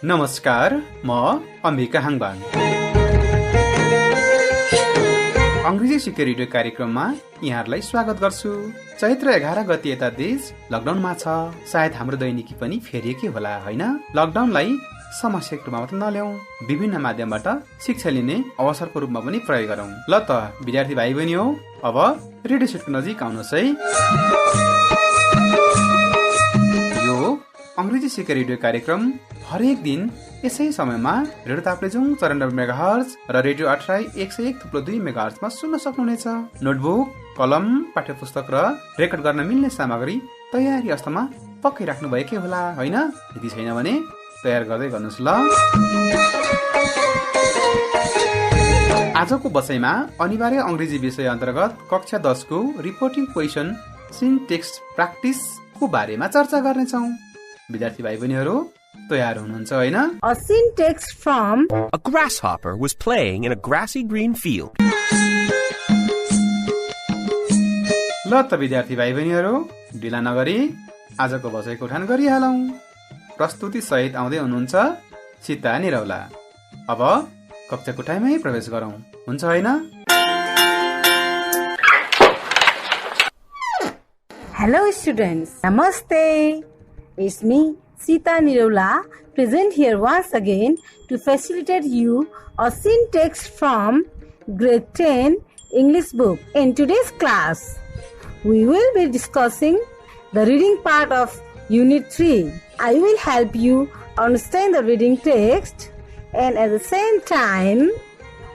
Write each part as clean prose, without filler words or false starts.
नमस्कार, म अम्बिका हाङबाङ। अंग्रेजी सिक्ने रेडियो कार्यक्रममा यहाँहरूलाई स्वागत गर्छु। चैत्र 11 गते यता देश लकडाउनमा छ। सायद हाम्रो दैनिकी पनि फेरिएकै होला, हैन? लकडाउनलाई समस्याको रूपमा मात्र नल्याउँ, विभिन्न माध्यमबाट शिक्षा लिने अवसरको रूपमा पनि प्रयोग गरौँ। ल त विद्यार्थी भाइ बहिनी हो, अब रेडियो सेटको नजिक आउनुहोस् है। यो अंग्रेजी सिक्ने रेडियो कार्यक्रम हरेक दिन यसै समयमा रेडियो ताप्लेजुङ 94 मेगाहर्ज र रेडियो अठराई 101.2 मेगाहर्जमा सुन्न सक्नुहुनेछ। नोटबुक, कलम, पाठ्यपुस्तक र रेकर्ड गर्न मिल्ने सामग्री तयारी अवस्थामा पक्कै राख्नु भएकै होला, हैन? यदि छैन भने तयार गर्दै गर्नुहोस् ल। आजको बसाइमा अनिवार्य अंग्रेजी विषय अन्तर्गत कक्षा 10 को रिपोर्टिङ क्वेशन सिन्टेक्स प्र्याक्टिस को बारेमा चर्चा गर्नेछौँ। विद्यार्थी भाइ बहिनीहरू तयार हुनुहुन्छ हैन? A syntax from A grasshopper was playing in a grassy green field. ल त विद्यार्थी भाइ बहिनीहरू ढिला नगरी आजको बसाइको उठान गरिहालौँ। प्रस्तुति सहित आउँदै हुनुहुन्छ सीता निरौला। अब कक्षा कोठामै प्रवेश गरौँ, हुन्छ हैन? Hello students, Namaste. It's me, Sita Nirula, present here once again to facilitate you a syntax from grade 10 English book. In today's class, we will be discussing the reading part of Unit 3. I will help you understand the reading text, and at the same time,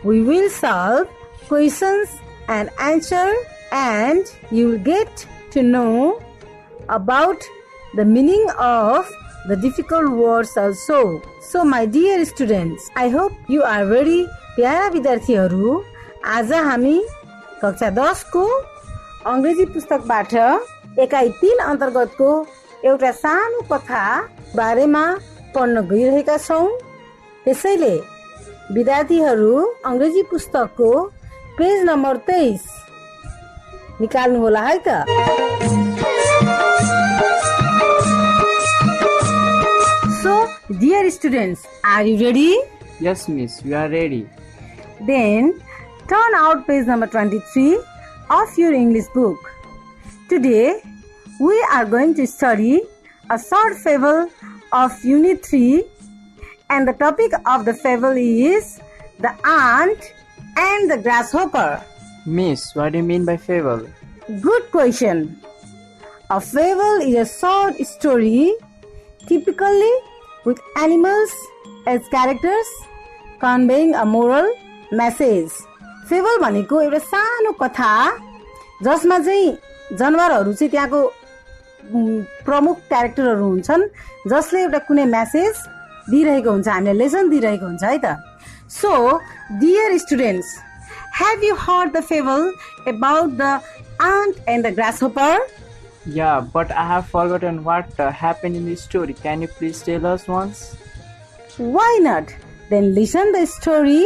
we will solve questions and answer, and you will get to know about the meaning of the difficult words also. So my dear students, I hope you are ready. प्यारा विद्यार्थीहरू, आज हामी कक्षा 10 को अंग्रेजी पुस्तकबाट एकाइ 3 अन्तर्गतको एउटा सानो कथा बारेमा पढ्न गइरहेका छौं। त्यसैले विद्यार्थीहरू अंग्रेजी पुस्तकको पेज नम्बर 23 निकाल्नु होला है त। So, dear students, are you ready? Yes, miss, we are ready. Then, turn out page number 23 of your English book. Today, we are going to study a short fable of Unit 3, and the topic of the fable is the ant and the grasshopper. Miss, what do you mean by fable? Good question. A fable is a short story, typically with animals as characters, conveying a moral message. Fable भनेको एउटा सानो कथा जसमा चाहिँ जनावरहरू चाहिँ त्यहाँको प्रमुख क्यारेक्टरहरू हुन्छन्, जसले एउटा कुनै मेसेज दिइरहेको हुन्छ, हामीलाई लेसन दिइरहेको हुन्छ है त। So, dear students, have you heard the fable about the ant and the grasshopper? Yeah, but I have forgotten what happened in the story. Can you please tell us once? Why not? Then listen the story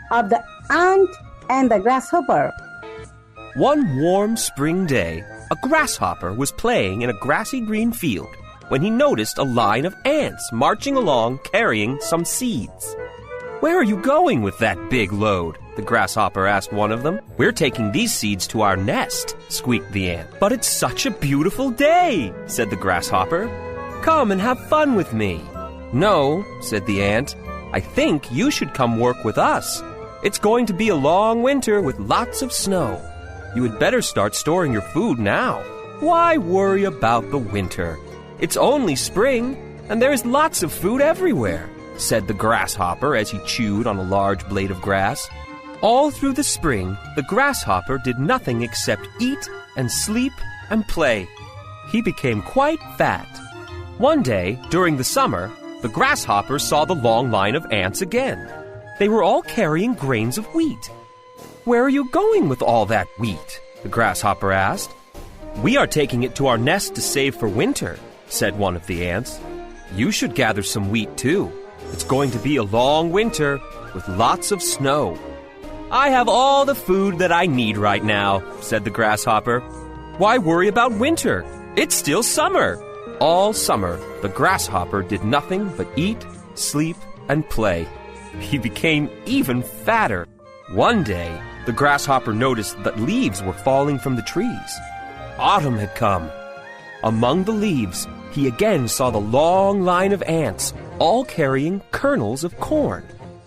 of the ant and the grasshopper. One warm spring day, a grasshopper was playing in a grassy green field when he noticed a line of ants marching along carrying some seeds. "Where are you going with that big load?" the grasshopper asked one of them. "We're taking these seeds to our nest," squeaked the ant. "But it's such a beautiful day," said the grasshopper. "Come and have fun with me." "No," said the ant. "I think you should come work with us. It's going to be a long winter with lots of snow. You had better start storing your food now. Why worry about the winter? It's only spring, and there is lots of food everywhere," said the grasshopper as he chewed on a large blade of grass. All through the spring, the grasshopper did nothing except eat and sleep and play. He became quite fat. One day, during the summer, the grasshopper saw the long line of ants again. They were all carrying grains of wheat. "Where are you going with all that wheat?" the grasshopper asked. "We are taking it to our nest to save for winter," said one of the ants. "You should gather some wheat too. It's going to be a long winter with lots of snow." "I have all the food that I need right now," said the grasshopper. "Why worry about winter? It's still summer." All summer, the grasshopper did nothing but eat sleep, and play. He became even fatter. One day, the grasshopper noticed that leaves were falling from the trees. Autumn had come. Among the leaves, he again saw the long line of ants, all carrying kernels of corn.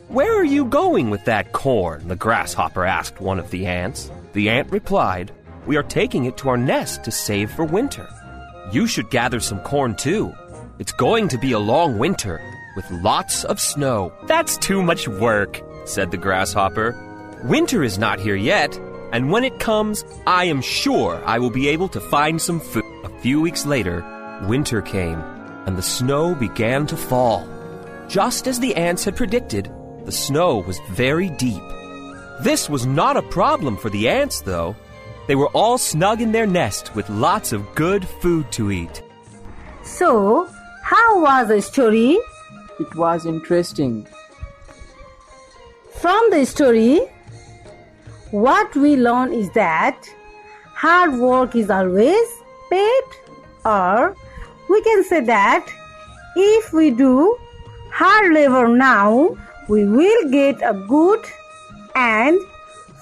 "Where are you going with that corn?" the grasshopper asked one of the ants. The ant replied, "We are taking it to our nest to save for winter. You should gather some corn too. It's going to be a long winter with lots of snow." "That's too much work," said the grasshopper. "Winter is not here yet, and when it comes, I am sure I will be able to find some food." A few weeks later, winter came, and the snow began to fall. Just as the ants had predicted, the snow was very deep. This was not a problem for the ants, though. They were all snug in their nest with lots of good food to eat. So, how was the story? It was interesting. From the story, what we learn is that hard work is always paid, or we can say that if we do hard labor now, we will get a good and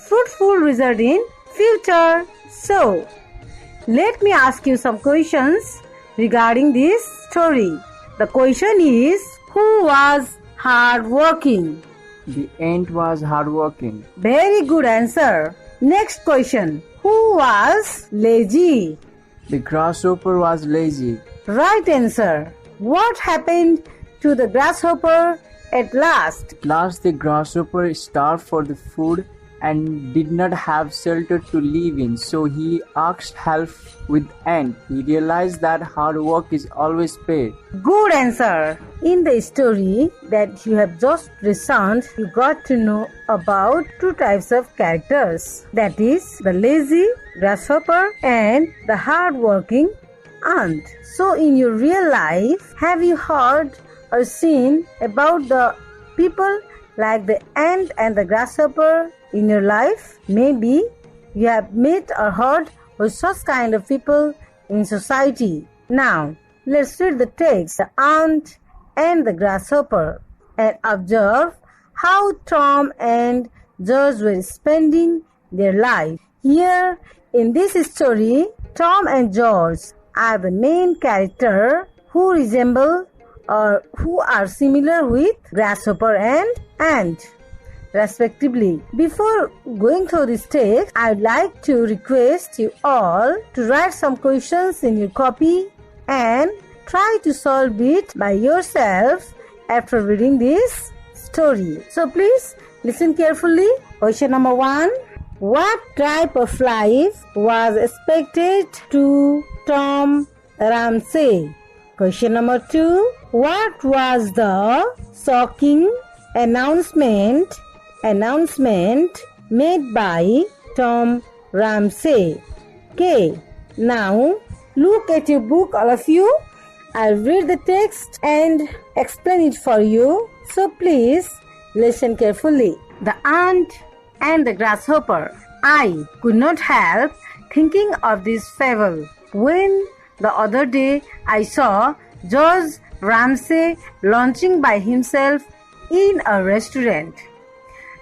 fruitful result in future. So, let me ask you some questions regarding this story. The question is, who was hard working? The ant was hardworking. Very good answer. Next question. Who was lazy? The grasshopper was lazy. Right answer. What happened to the grasshopper at last? At last the grasshopper starved for the food and did not have shelter to live in, so he asked help with ant. He realized that hard work is always paid. Good answer. In the story that you have just listened, you got to know about two types of characters. That is the lazy grasshopper and the hard-working ant. So in your real life, have you heard or seen about the people like the ant and the grasshopper in your life? Maybe you have met or heard of such kind of people in society. Now, let's read the text, the ant and the grasshopper, and observe how Tom and George were spending their life. Here, in this story, Tom and George are the main character who resemble or who are similar with grasshopper and ant, respectively. Before going through this text, I would like to request you all to write some questions in your copy and try to solve it by yourself after reading this story. So please listen carefully. Question number 1. What type of life was expected to Tom Ramsey? Question number 2. What was the shocking announcement made by Tom Ramsey? Okay, now look at your book, all of you. I'll read the text and explain it for you. So please listen carefully. The ant and the grasshopper. I could not help thinking of this fable when the other day I saw George Ramsey lunching by himself in a restaurant.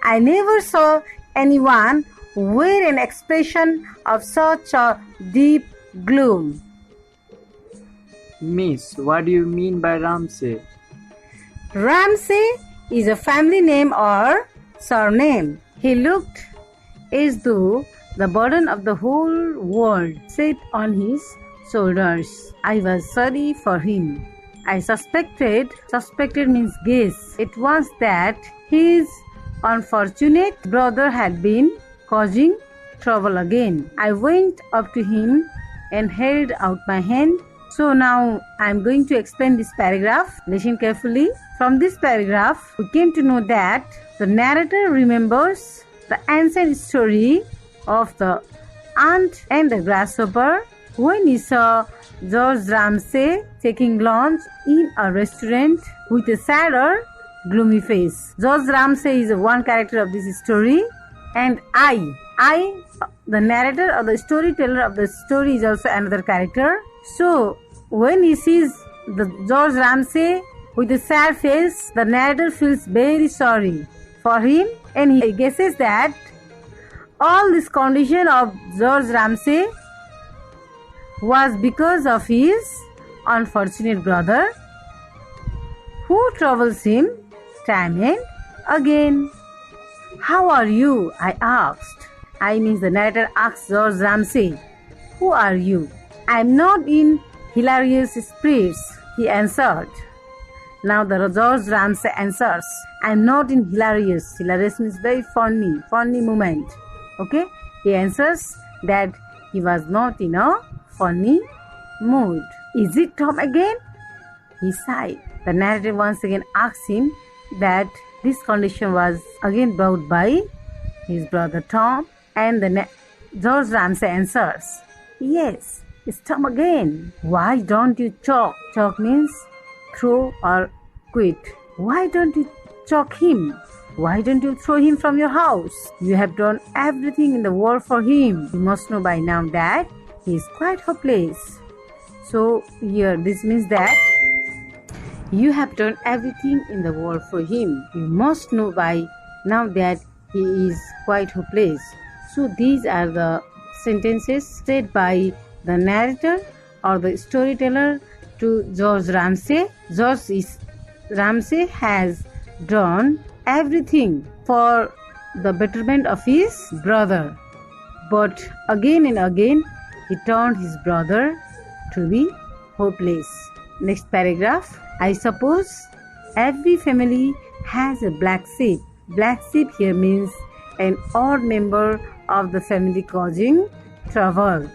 I never saw anyone wear an expression of such a deep gloom. Miss, what do you mean by Ramsey? Ramsey is a family name or surname. He looked as though the burden of the whole world sat on his shoulders. I was sorry for him. I suspected means guess, it was that his unfortunate brother had been causing trouble again. I went up to him and held out my hand. So now I am going to explain this paragraph. Listen carefully. From this paragraph, we came to know that the narrator remembers the ancient story of the ant and the grasshopper when he saw George Ramsey taking lunch in a restaurant with a sad or gloomy face. George Ramsey is one character of this story, and I, the narrator or the storyteller of the story, is also another character. So when he sees the George Ramsey With a sad face, the narrator feels very sorry for him and he guesses that all this condition of George Ramsay was because of his unfortunate brother who troubles him time and again. How are you? I asked. I means the narrator asked George Ramsay, who are you? I am not in hilarious spirits, he answered. Now the George Ramsay answers, I am not in hilarious. Hilarious means very funny moment. Okay? He answers that he was not in a funny mood. Is it Tom again? He sighed. The narrator once again asked him that this condition was again brought by his brother Tom, and George Ramsay answers, yes, it's Tom again. Why don't you choke? Choke means throw or quit. Why don't you choke him? Why don't you throw him from your house? You have done everything in the world for him. You must know by now that he is quite hopeless. So here this means that you have done everything in the world for him. You must know by now that he is quite hopeless. So these are the sentences said by the narrator or the storyteller to George Ramsay. George Ramsay has done everything for the betterment of his brother, but again and again he turned his brother to be hopeless. Next paragraph. I suppose every family has a black sheep. Black sheep here means an odd member of the family causing trouble.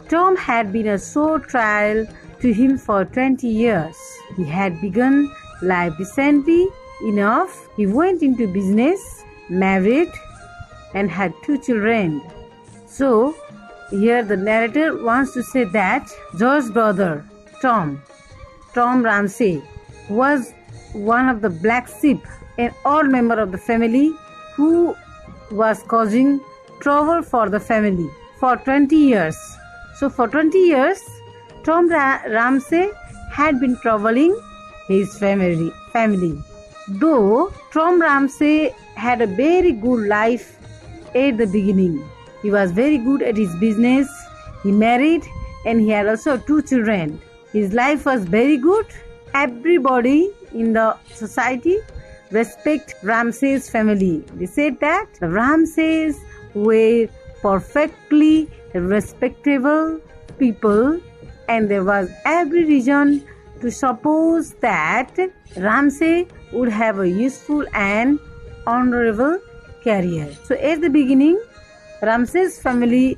Tom had been a sore trial to him for 20 years. He had begun life decently enough. He went into business, married, and had 2 children. So, here the narrator wants to say that George's brother, Tom Ramsay, was one of the black sheep, an odd member of the family who was causing trouble for the family for 20 years. So for 20 years, Tom Ramsay had been troubling his family. Though Tom Ramsay had a very good life at the beginning. He was very good at his business. He married and he had also 2 children. His life was very good. Everybody in the society respect Ramsay's family. They said that the Ramsays were perfectly respectable people and there was every reason to suppose that Ramsay would have a useful and honorable career. So at the beginning, Ramsay's family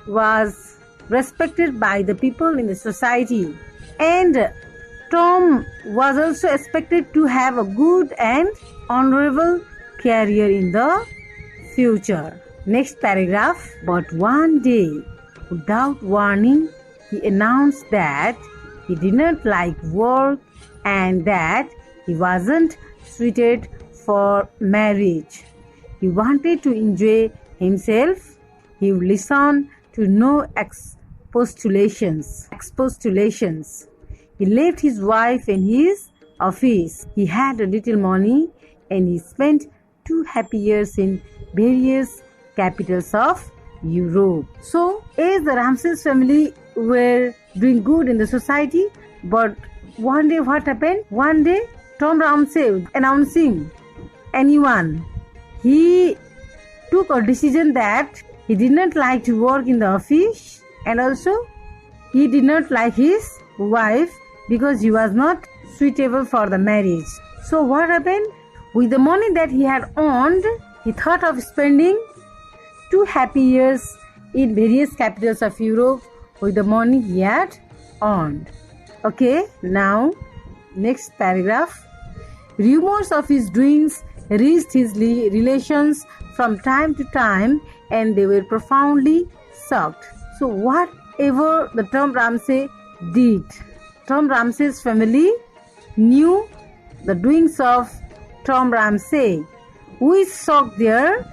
was respected by the people in the society, and Tom was also expected to have a good and honorable career in the future. Next paragraph. But one day, without warning, he announced that he did not like work and that he wasn't suited for marriage. He wanted to enjoy himself. He would listen to no expostulations. He left his wife and his office. He had a little money and he spent 2 happy years in various capitals of Europe. So, as the Ramsay's family were doing good in the society, but one day what happened? One day, Tom Ramsay announcing anyone, he took a decision that he did not like to work in the office and also he did not like his wife because he was not suitable for the marriage. So what happened? With the money that he had earned, he thought of spending 2 happy years in various capitals of Europe with the money he had earned. Okay, now next paragraph. Rumors of his doings reached his relations from time to time and they were profoundly shocked. So whatever the Tom Ramsay did, Tom Ramsay's family knew the doings of Tom Ramsay, which shocked their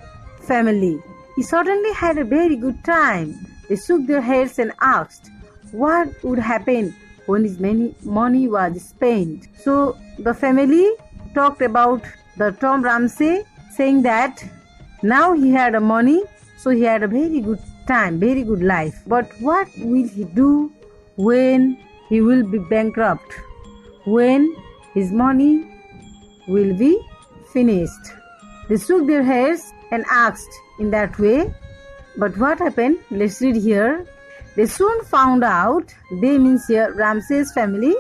family. He certainly had a very good time. They shook their heads and asked what would happen when his money was spent. So the family talked about the Tom Ramsey, saying that now he had a money, so he had a very good time, very good life. But what will he do when he will be bankrupt? When his money will be finished? They shook their heads and asked in that way. But what happened? Let's read here. They soon found out, they means here Ramsey's family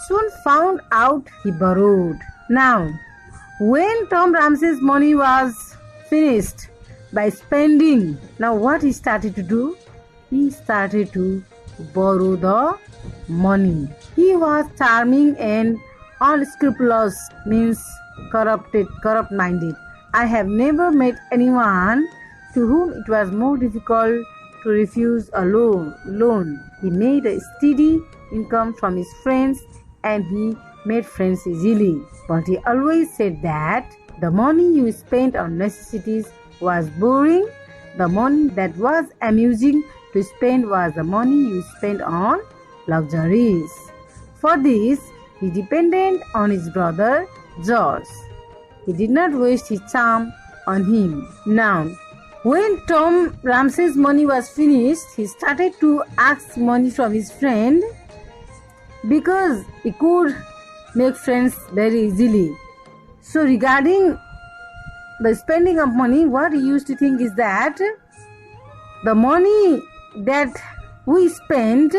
soon found out he borrowed. Now, when Tom Ramsey's money was finished by spending, now what he started to do? He started to borrow the money. He was charming and unscrupulous, means corrupt-minded. I have never met anyone to whom it was more difficult to refuse a loan. He made a steady income from his friends and he made friends easily. But he always said that the money you spent on necessities was boring. The money that was amusing to spend was the money you spent on luxuries. For this, he depended on his brother George. He did not waste his charm on him. Now, when Tom Ramsey's money was finished, he started to ask money from his friend because he could make friends very easily. So regarding the spending of money, what he used to think is that the money that we spent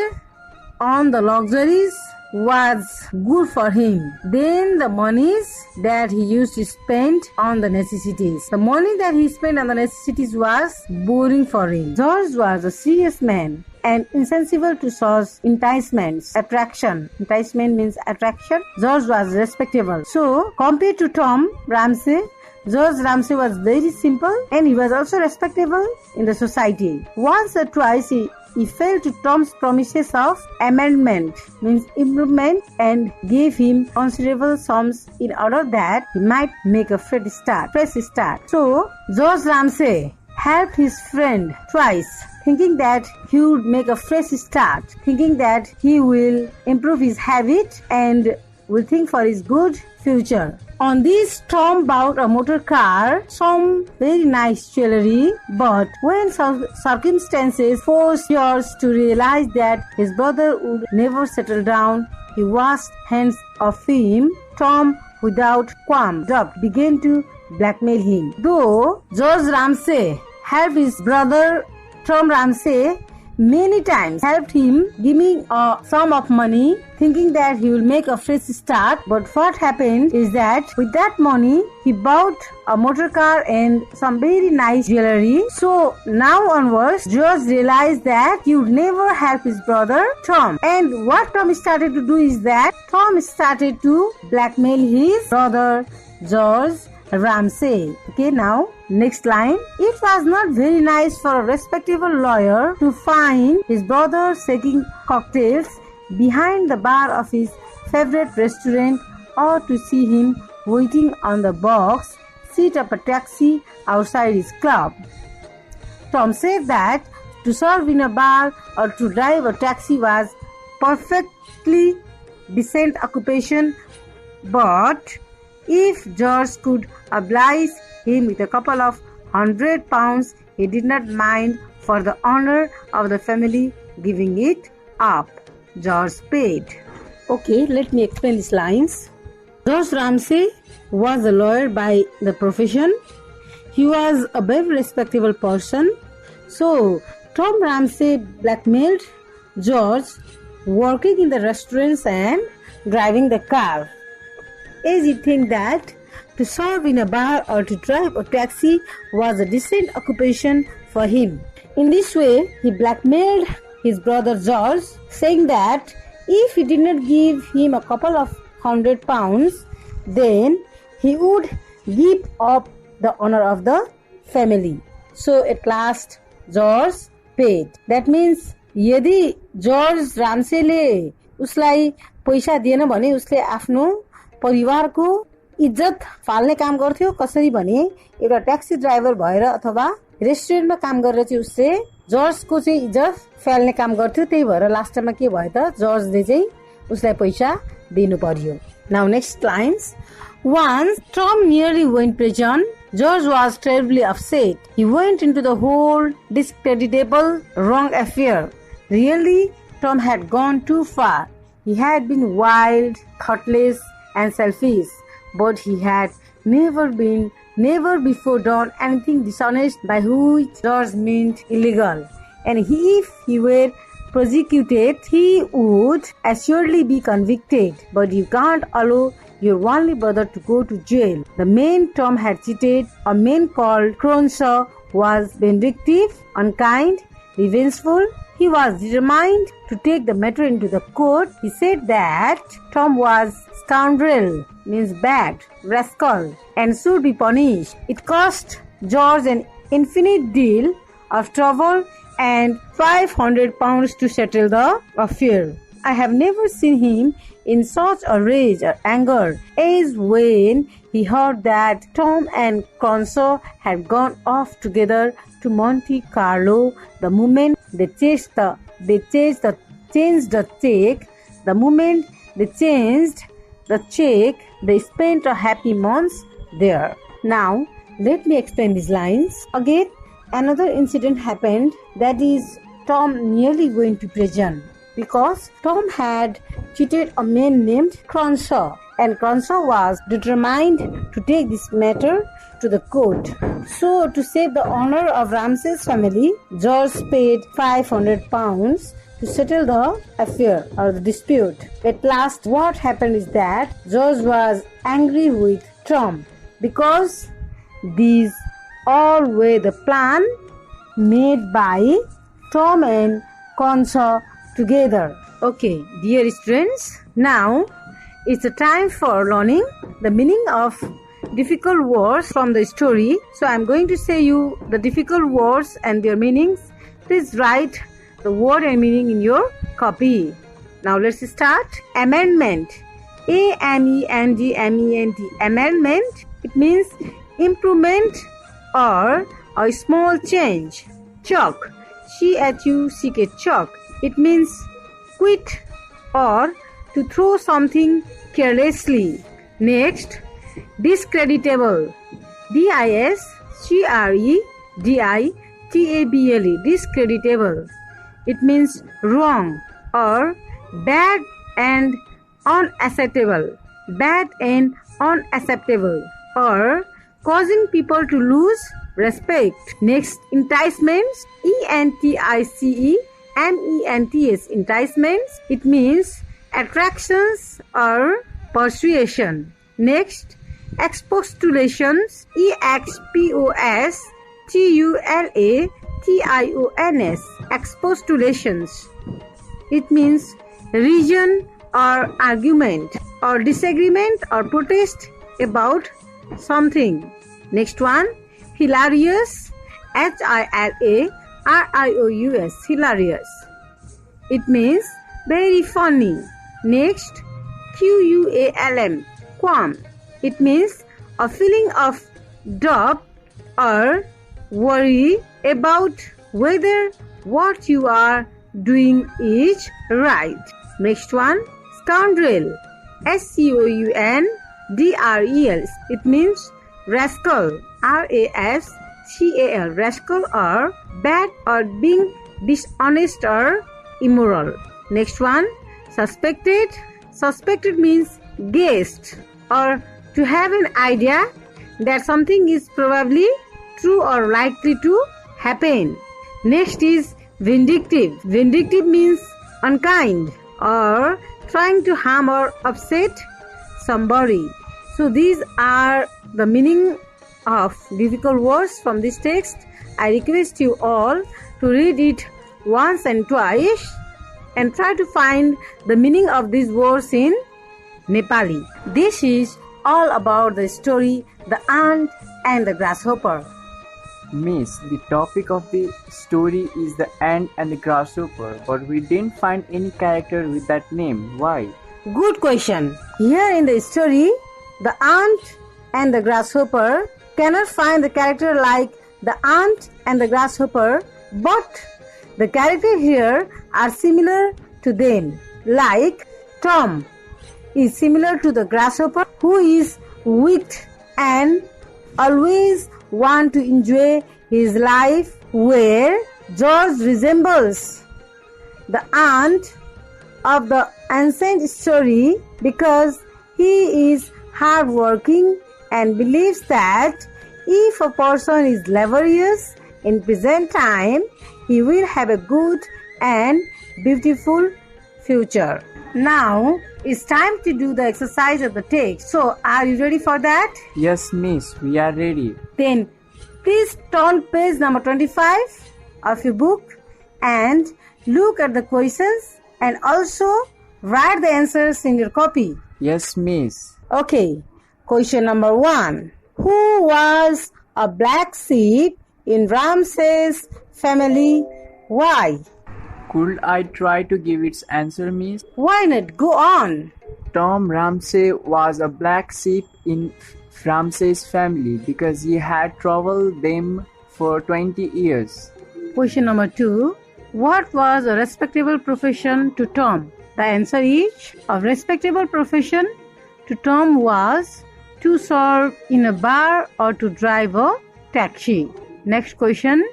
on the luxuries was good for him. Then the monies that he used to spend on the necessities. The money that he spent on the necessities was boring for him. George was a serious man and insensible to such enticements. Attraction. Enticement means attraction. George was respectable. So, compared to Tom Ramsey, George Ramsey was very simple and he was also respectable in the society. Once or twice he fell to Tom's promises of amendment, means improvement, and gave him considerable sums in order that he might make a fresh start. So, George Ramsey helped his friend twice, thinking that he would make a fresh start, thinking that he will improve his habit and will think for his good future. On this, Tom bought a motor car, some very nice jewelry, but when circumstances forced George to realize that his brother would never settle down, he washed hands of him. Tom, without qualm, began to blackmail him. Though George Ramsey helped his brother Tom Ramsey many times, helped him giving a sum of money, thinking that he will make a fresh start. But what happened is that with that money, he bought a motor car and some very nice jewelry. So now onwards, George realized that he would never help his brother Tom. And what Tom started to do is that Tom started to blackmail his brother George Ramsey. Okay, now next line. It was not very nice for a respectable lawyer to find his brother shaking cocktails behind the bar of his favorite restaurant, or to see him waiting on the box seat of a taxi outside his club. Tom said that to serve in a bar or to drive a taxi was perfectly decent occupation, but if George could oblige him with a couple of £100, he did not mind for the honor of the family giving it up. George paid. Okay, let me explain these lines. George Ramsey was a lawyer by the profession. He was a very respectable person. So, Tom Ramsey blackmailed George, working in the restaurants and driving the car. As he think that to serve in a bar or to drive a taxi was a decent occupation for him. In this way, he blackmailed his brother George, saying that if he did not give him a couple of £100, then he would give up the honor of the family. So at last, George paid. That means, यदि George रामसेले उसलाई पैसा दिएन भने उसले आफ्नो परिवारको इज्जत फाल्ने काम गर्थ्यो। कसरी भने एउटा ट्याक्सी ड्राइभर भएर अथवा रेस्टुरेन्टमा काम गरेर चाहिँ उसले जर्जको चाहिँ इज्जत फाल्ने काम गर्थ्यो। त्यही भएर लास्टमा के भयो त, जर्जले चाहिँ उसलाई पैसा दिनु पर्यो। Now next lines. Once Tom nearly went prison. George was terribly upset. He went into the whole discreditable wrong affair. Really, Tom had gone too far. He had been wild, thoughtless, and selfish, but he had never before done anything dishonest by which George meant illegal. And if he were prosecuted, he would assuredly be convicted. But you can't allow your only brother to go to jail. The man Tom had cheated, a man called Cronshaw, was vindictive, unkind, revengeful. He was determined to take the matter into the court. He said that Tom was scoundrel, means bad, rascal, and should be punished. It cost George an infinite deal of trouble and £500 to settle the affair. I have never seen him in such a rage or anger as when he heard that Tom and Cronshaw had gone off together to Monte Carlo. The moment they changed the check. The moment they changed the check, they spent a happy month there. Now, let me explain these lines. Again, another incident happened, that is, Tom nearly went to prison because Tom had cheated a man named Cronshaw, and Cronshaw was determined to take this matter to the court. So, to save the honor of Ramsay's family, George paid £500 to settle the affair or the dispute. At last, what happened is that George was angry with Tom because these all were the plan made by Tom and Cronshaw together. Okay, dear students, now it's a time for learning the meaning of difficult words from the story. So I'm going to say you the difficult words and their meanings. Please write the word and meaning in your copy. Now let's start. Amendment. A-M-E-N-D-M-E-N-T. Amendment. It means improvement or a small change. Chuck. C-H-U-C-K. Chuck. It means quit or to throw something carelessly. Next, discreditable. D-I-S-C-R-E-D-I-T-A-B-L-E. Discreditable. It means wrong or bad and unacceptable. Bad and unacceptable, or causing people to lose respect. Next, enticements. E-N-T-I-C-E-M-E-N-T-S. Enticements. It means attractions or persuasion. Next, expostulations. E-X-P-O-S-T-U-L-A-T-I-O-N-S. Expostulations. It means reason or argument or disagreement or protest about something. Next one, hilarious. H-I-L-A-R-I-O-U-S. Hilarious. It means very funny. Next, Q-U-A-L-M. Qualm. It means a feeling of doubt or worry about whether what you are doing is right. Next one, scoundrel. S-C-O-U-N-D-R-E-L. It means rascal. R-A-S-C-A-L. Rascal or bad or being dishonest or immoral. Next one, suspected. Suspected means guessed or to have an idea that something is probably true or likely to happen. Next is vindictive. Vindictive means unkind or trying to harm or upset somebody. So these are the meaning of difficult words from this text. I request you all to read it once and twice and try to find the meaning of these words in Nepali. This is all about the story The Ant and the Grasshopper. Miss, the topic of the story is the ant and the grasshopper, but we didn't find any character with that name. Why? Good question. Here in the story, The ant and the grasshopper cannot find the character like the ant and the grasshopper, but the character here are similar to them. Like Tom is similar to the grasshopper who is wicked and always want to enjoy his life, where George resembles the ant of the ancient story because he is hardworking and believes that if a person is laborious in present time, he will have a good and beautiful future. Now it's time to do the exercise of the text. So are you ready for that? Yes, miss, we are ready. Then please turn page number 25 of your book and look at the questions and also write the answers in your copy. Yes, miss. Okay, question number 1. Who was a black sheep in Ramses' family? Why? Could I try to give its answer, miss? Why not? Go on. Tom Ramsay was a black sheep in Ramsay's family because he had traveled them for 20 years. Question number 2. What was a respectable profession to Tom? The answer is, a respectable profession to Tom was to serve in a bar or to drive a taxi. Next question.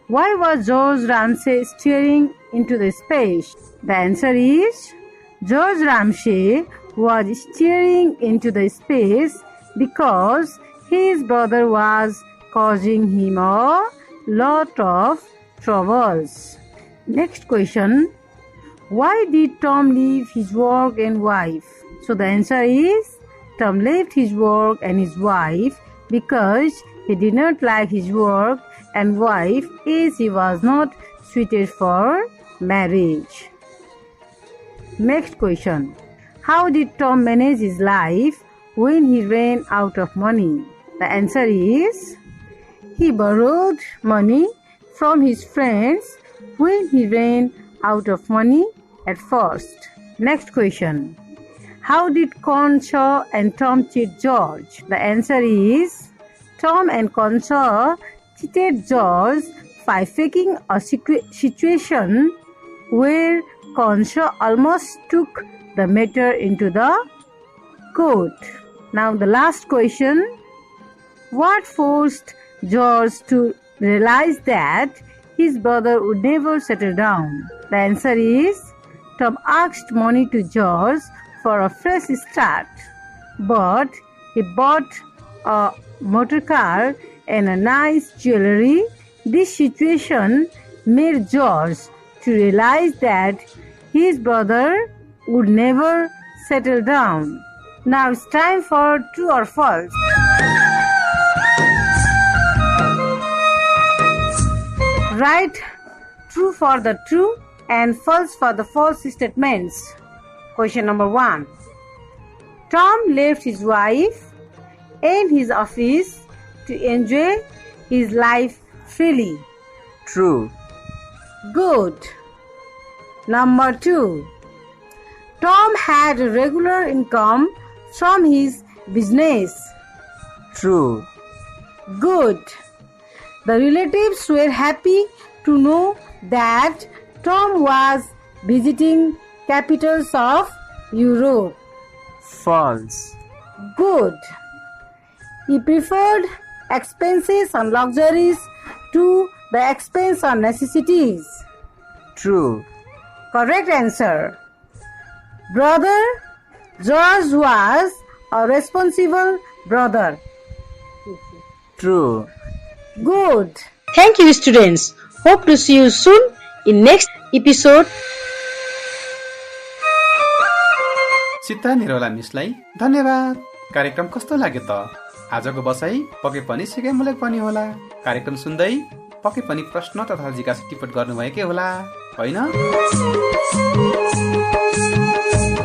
Why was George Ramsay staring into the space? The answer is, George Ramsay was staring into the space because his brother was causing him a lot of troubles. Next question. Why did Tom leave his work and wife? So the answer is, Tom left his work and his wife because he did not like his work and wife as he was not suited for marriage. Next question. How did Tom manage his life when he ran out of money? The answer is, he borrowed money from his friends when he ran out of money at first. Next question. How did Concha and Tom cheat George? The answer is, Tom and Concha cheated George by faking a situation where Concha almost took the matter into the court. Now the last question. What forced George to realize that his brother would never settle down? The answer is, Tom asked money to George for a fresh start, but he bought a motor car and a nice jewelry. This situation made George to realize that his brother would never settle down. Now it's time for true or false. Write true for the true and false for the false statements. Question number 1. Tom left his wife and his office to enjoy his life freely. True. Good. Number 2. Tom had a regular income from his business. True. Good. The relatives were happy to know that Tom was visiting capitals of Europe. False. Good. He preferred expenses on luxuries to the expense on necessities. True. Correct answer. Brother George was a responsible brother. True. Good. Thank you, students. Hope to see you soon in next episode. Sita Niraula मिसलाई धन्यवाद। कार्यक्रम कस्तो लाग्यो त? आजको बसाई पके पनि सिकाइमूलक पनि होला। कार्यक्रम सुन्दै पके पनि प्रश्न तथा जिज्ञासा टिप्पणी गर्नुभएकै होला, होइन?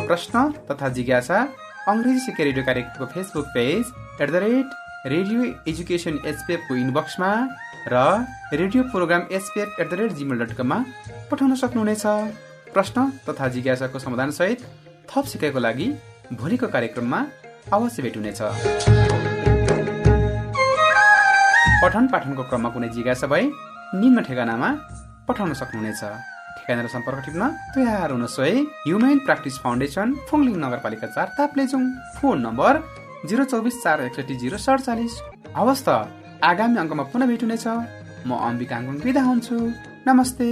प्रश्न तथा जिज्ञासा अंग्रेजी सिके रेडियो कार्यक्रमको Facebook page @radio education HPF को इनबक्समा र रेडियो प्रोग्राम hpf@gmail.com मा पठाउन सक्नुहुनेछ। प्रश्न तथा जिज्ञासाको समाधान सहित थप सिकाइको लागि भोलिको कार्यक्रममा अवश्य भेट हुनेछ। पठन पाठनको क्रममा कुनै जिज्ञासा भए निम्न ठेगानामा पठाउन सक्नुहुनेछ। ठेगाना र सम्पर्क टिप्न तयार हुनुहोस् है। ह्युमेन प्र्याक्टिस फाउन्डेसन, फुङलिङ नगरपालिका 4 ताप्लेजुङ। Phone number 024 461 047। हवस् त, आगामी अङ्कमा पुनः भेट हुनेछ। म अम्बिका गुरुङ बिदा हुन्छु। नमस्ते।